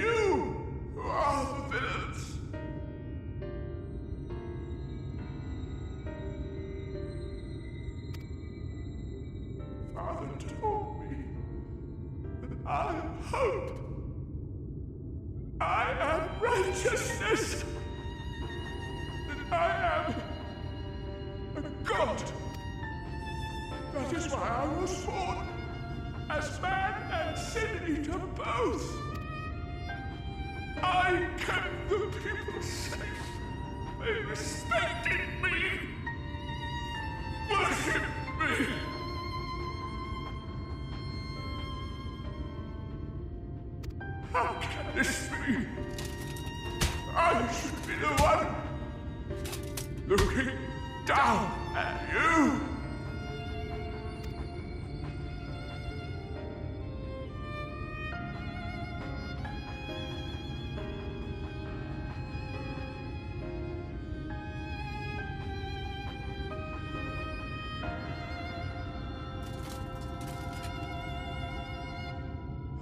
you who are the villains. Father told me that I am hope. I am righteousness. That I am a god. That is why I was born, as man and sin eater both. I kept the people safe. They respected me, worshipped me. How can this be? I should be the one looking down at you.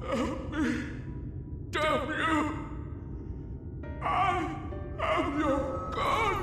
Help me. Damn you! I am your god!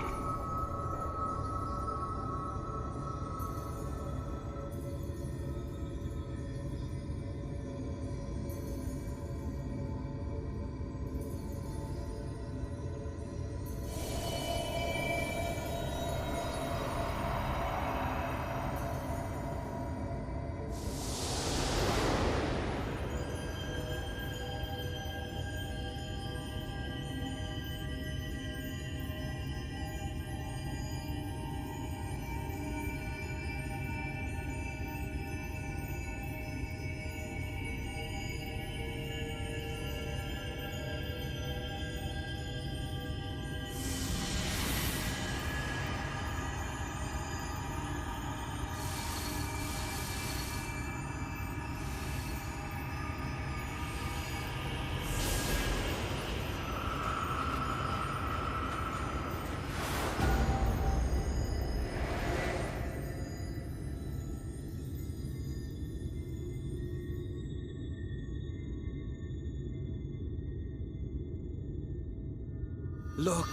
Look!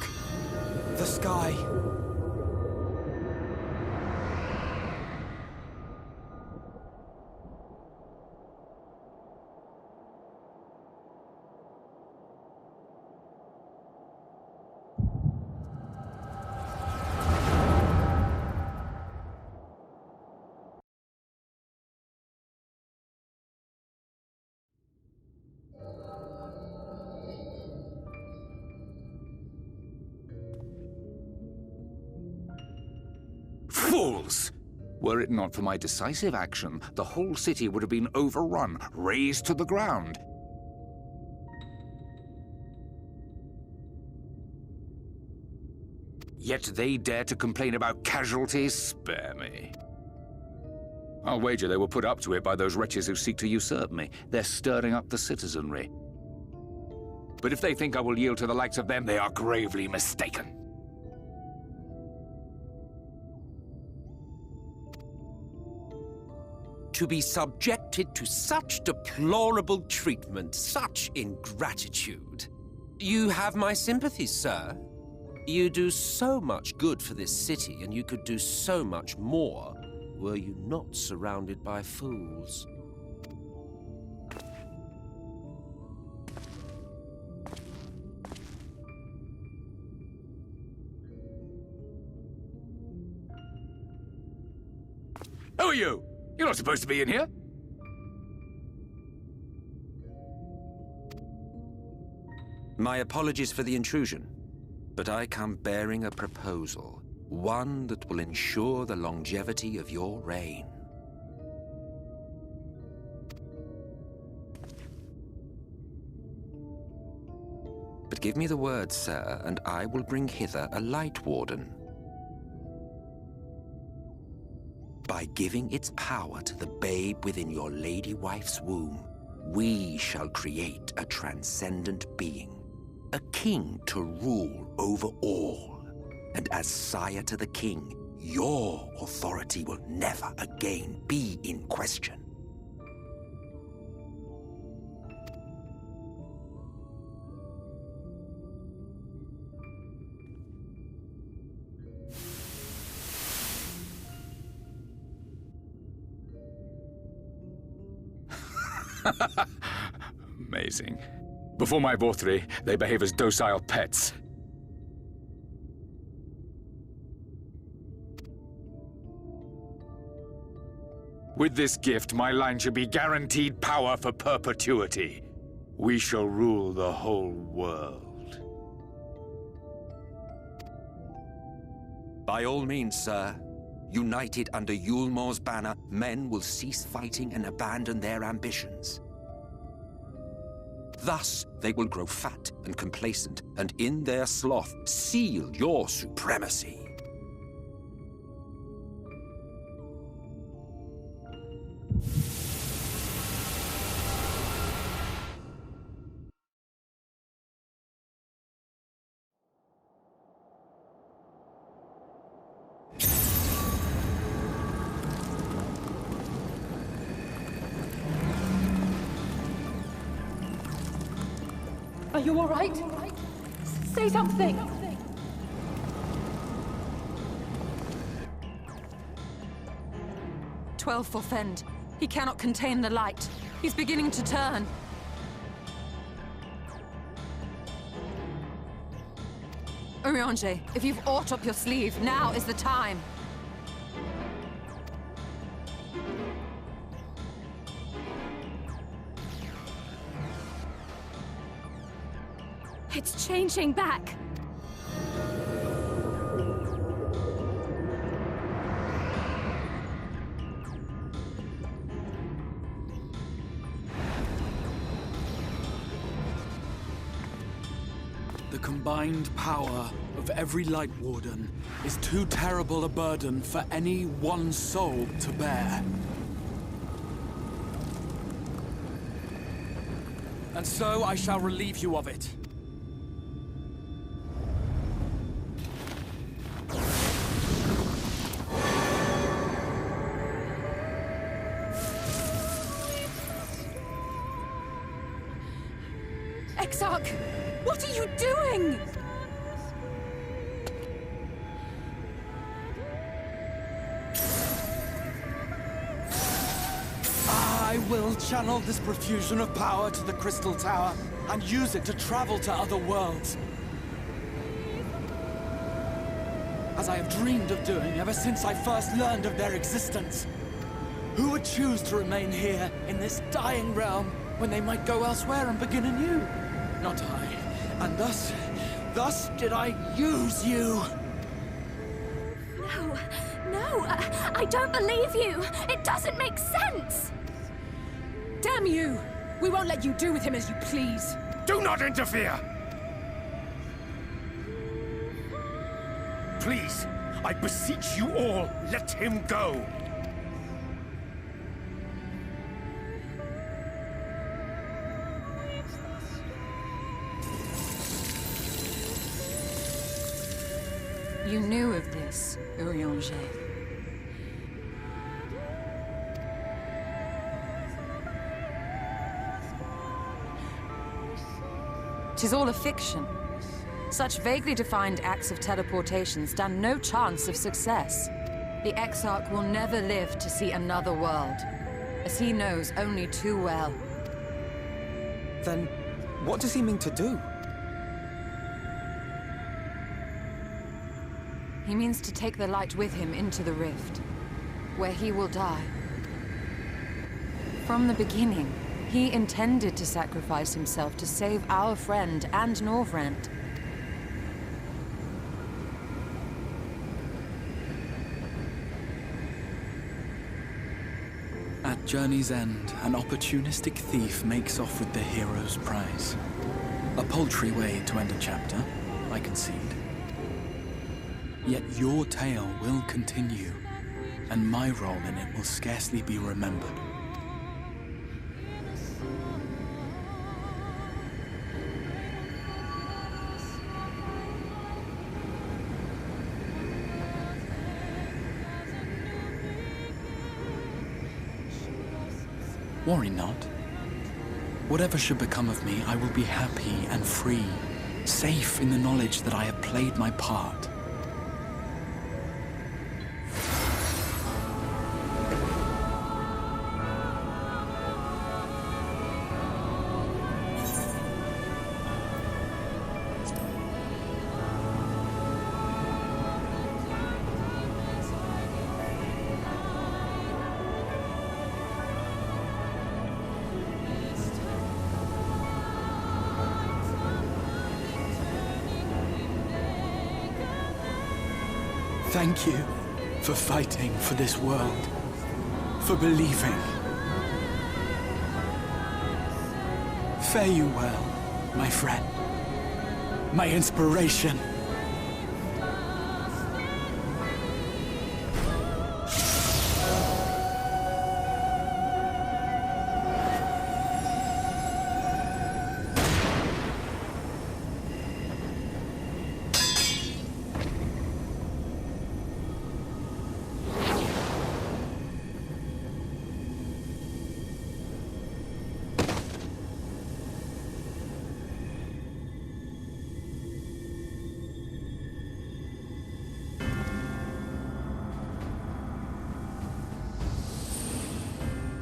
The sky! Fools! Were it not for my decisive action, the whole city would have been overrun, razed to the ground. Yet they dare to complain about casualties? Spare me. I'll wager they were put up to it by those wretches who seek to usurp me. They're stirring up the citizenry. But if they think I will yield to the likes of them, they are gravely mistaken. To be subjected to such deplorable treatment, such ingratitude. You have my sympathy, sir. You do so much good for this city, and you could do so much more were you not surrounded by fools. Who are you? You're not supposed to be in here. My apologies for the intrusion, but I come bearing a proposal, one that will ensure the longevity of your reign. But give me the word, sir, and I will bring hither a light warden. By giving its power to the babe within your lady wife's womb, we shall create a transcendent being, a king to rule over all. And as sire to the king, your authority will never again be in question. Amazing. Before my Vauthry, they behave as docile pets. With this gift, my line should be guaranteed power for perpetuity. We shall rule the whole world. By all means, sir. United under Yulmor's banner, men will cease fighting and abandon their ambitions. Thus, they will grow fat and complacent, and in their sloth, seal your supremacy. Are you all right? Say something! "12 forfend. He cannot contain the light. He's beginning to turn. Urianger, if you've aught up your sleeve, now is the time. It's changing back! The combined power of every Light Warden is too terrible a burden for any one soul to bear. And so I shall relieve you of it. Exarch! What are you doing? I will channel this profusion of power to the Crystal Tower and use it to travel to other worlds. As I have dreamed of doing ever since I first learned of their existence. Who would choose to remain here in this dying realm when they might go elsewhere and begin anew? Not I. And thus did I use you. No, I don't believe you! It doesn't make sense! Damn you! We won't let you do with him as you please. Do not interfere! Please, I beseech you all, let him go! You knew of this, Urianger. Tis all a fiction. Such vaguely defined acts of teleportation stand no chance of success. The Exarch will never live to see another world, as he knows only too well. Then, what does he mean to do? He means to take the light with him into the Rift, where he will die. From the beginning, he intended to sacrifice himself to save our friend and Norvrent. At journey's end, an opportunistic thief makes off with the hero's prize. A paltry way to end a chapter, I concede. Yet your tale will continue, and my role in it will scarcely be remembered. Worry not. Whatever should become of me, I will be happy and free, safe in the knowledge that I have played my part. Thank you for fighting for this world, for believing. Fare you well, my friend, my inspiration.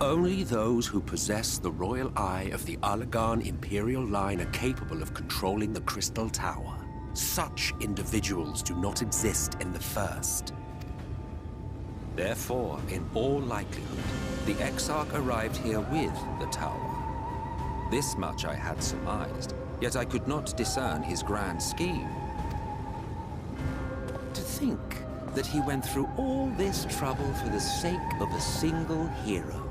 Only those who possess the royal eye of the Allagan Imperial line are capable of controlling the Crystal Tower. Such individuals do not exist in the First. Therefore, in all likelihood, the Exarch arrived here with the tower. This much I had surmised, yet I could not discern his grand scheme. To think that he went through all this trouble for the sake of a single hero.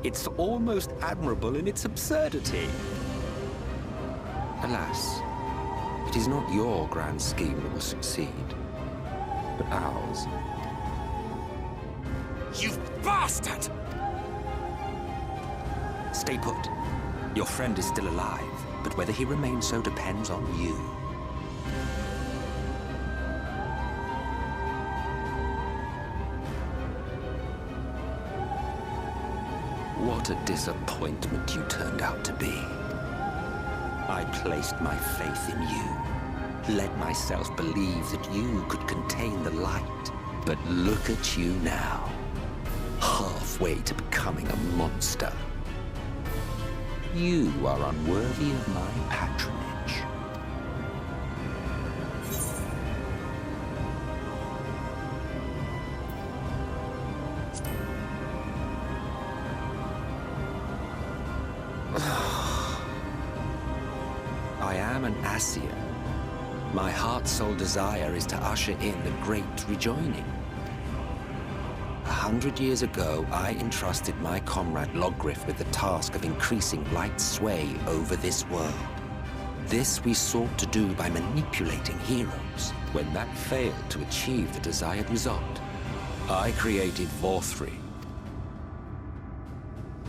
It's almost admirable in its absurdity. Alas, it is not your grand scheme that will succeed, but ours. You bastard! Stay put. Your friend is still alive, but whether he remains so depends on you. What a disappointment you turned out to be. I placed my faith in you, let myself believe that you could contain the light. But look at you now, halfway to becoming a monster. You are unworthy of my patronage. I am an Ascian. My heart's sole desire is to usher in the great rejoining. 100 years ago, I entrusted my comrade Logriff with the task of increasing light's sway over this world. This we sought to do by manipulating heroes. When that failed to achieve the desired result, I created Vauthry.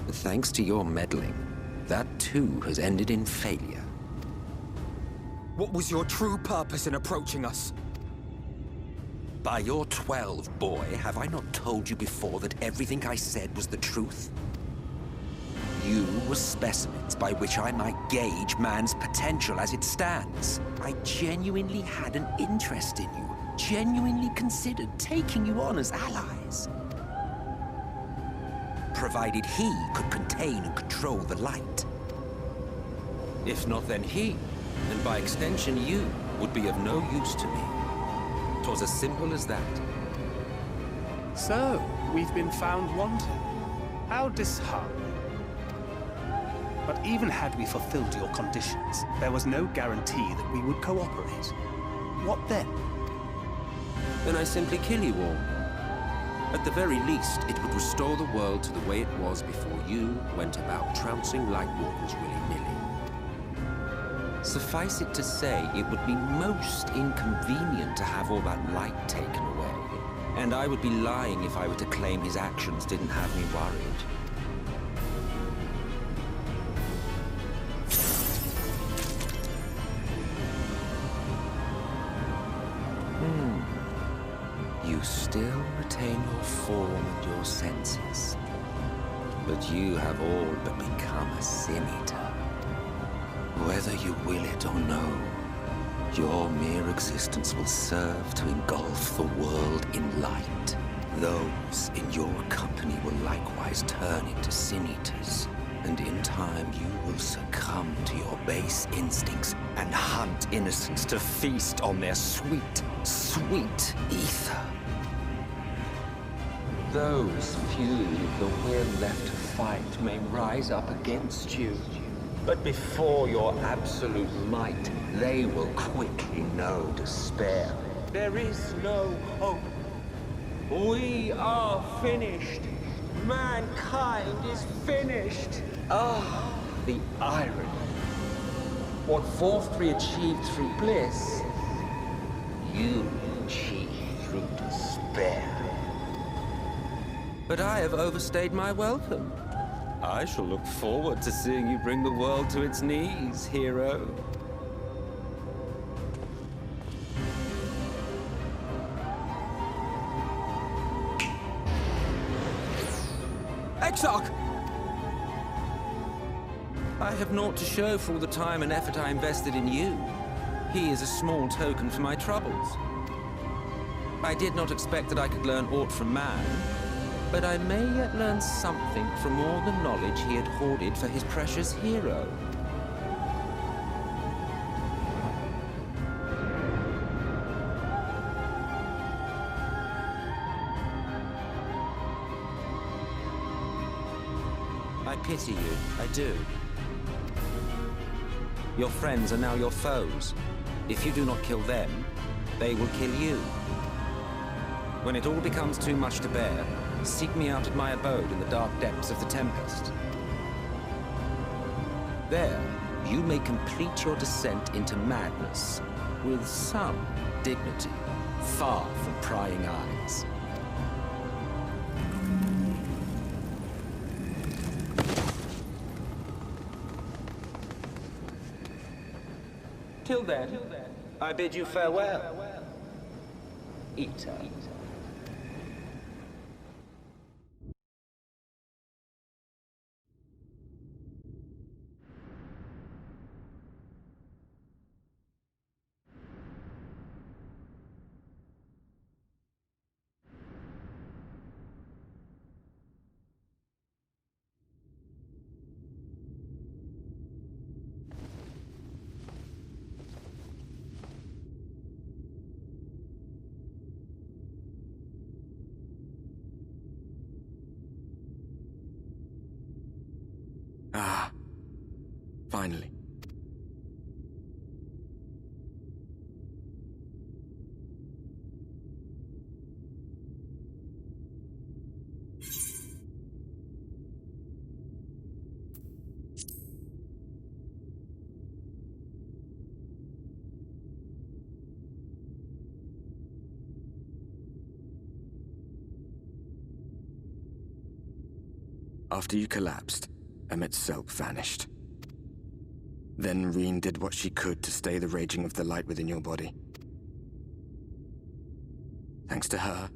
Thanks to your meddling, that too has ended in failure. What was your true purpose in approaching us? By your 12, boy, have I not told you before that everything I said was the truth? You were specimens by which I might gauge man's potential as it stands. I genuinely had an interest in you, genuinely considered taking you on as allies. Provided he could contain and control the light. If not, then he, and by extension you, would be of no use to me. 'Twas as simple as that. So, we've been found wanting. How disheartening. But even had we fulfilled your conditions, there was no guarantee that we would cooperate. What then? Then I simply kill you all. At the very least, it would restore the world to the way it was before you went about trouncing lightwalkers willy-nilly. Suffice it to say, it would be most inconvenient to have all that light taken away. And I would be lying if I were to claim his actions didn't have me worried. You still retain your form and your senses. But you have all but become a sin-eater. Whether you will it or no, your mere existence will serve to engulf the world in light. Those in your company will likewise turn into sin-eaters, and in time you will succumb to your base instincts and hunt innocents to feast on their sweet, sweet ether. Those few with the will left to fight may rise up against you. But before your absolute might, they will quickly know despair. There is no hope. We are finished. Mankind is finished. Ah, the irony. What Vauthry achieved through bliss, you achieved through despair. But I have overstayed my welcome. I shall look forward to seeing you bring the world to its knees, hero. Exarch! I have naught to show for all the time and effort I invested in you. He is a small token for my troubles. I did not expect that I could learn aught from man, but I may yet learn something from all the knowledge he had hoarded for his precious hero. I pity you, I do. Your friends are now your foes. If you do not kill them, they will kill you. When it all becomes too much to bear, seek me out at my abode in the dark depths of the Tempest. There, you may complete your descent into madness with some dignity, far from prying eyes. Till then, I bid you farewell. Eater. Ah. Finally. After you collapsed, Emet-Selch vanished. Then Reen did what she could to stay the raging of the light within your body. Thanks to her,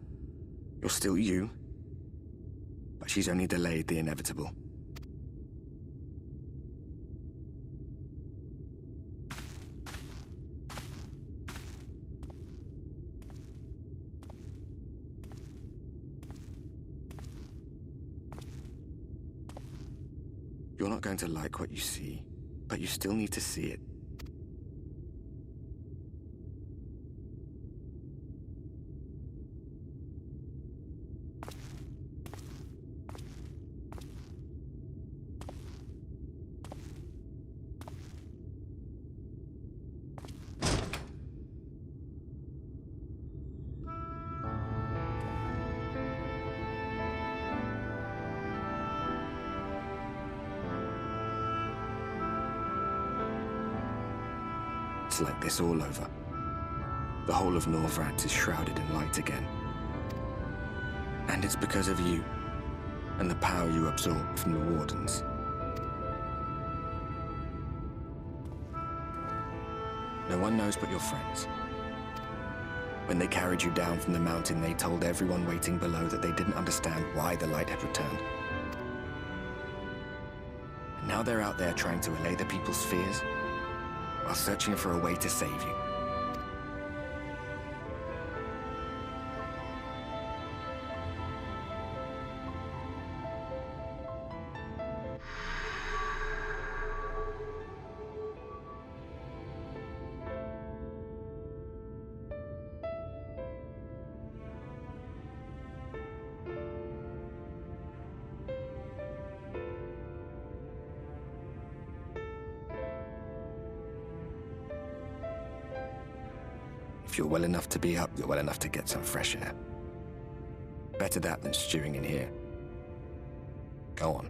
you're still you, but she's only delayed the inevitable. You're not going to like what you see, but you still need to see it. It's like this all over. The whole of Norvrats is shrouded in light again. And it's because of you, and the power you absorbed from the Wardens. No one knows but your friends. When they carried you down from the mountain, they told everyone waiting below that they didn't understand why the light had returned. And now they're out there trying to allay the people's fears, while searching for a way to save you. If you're well enough to be up, you're well enough to get some fresh air. Better that than stewing in here. Go on.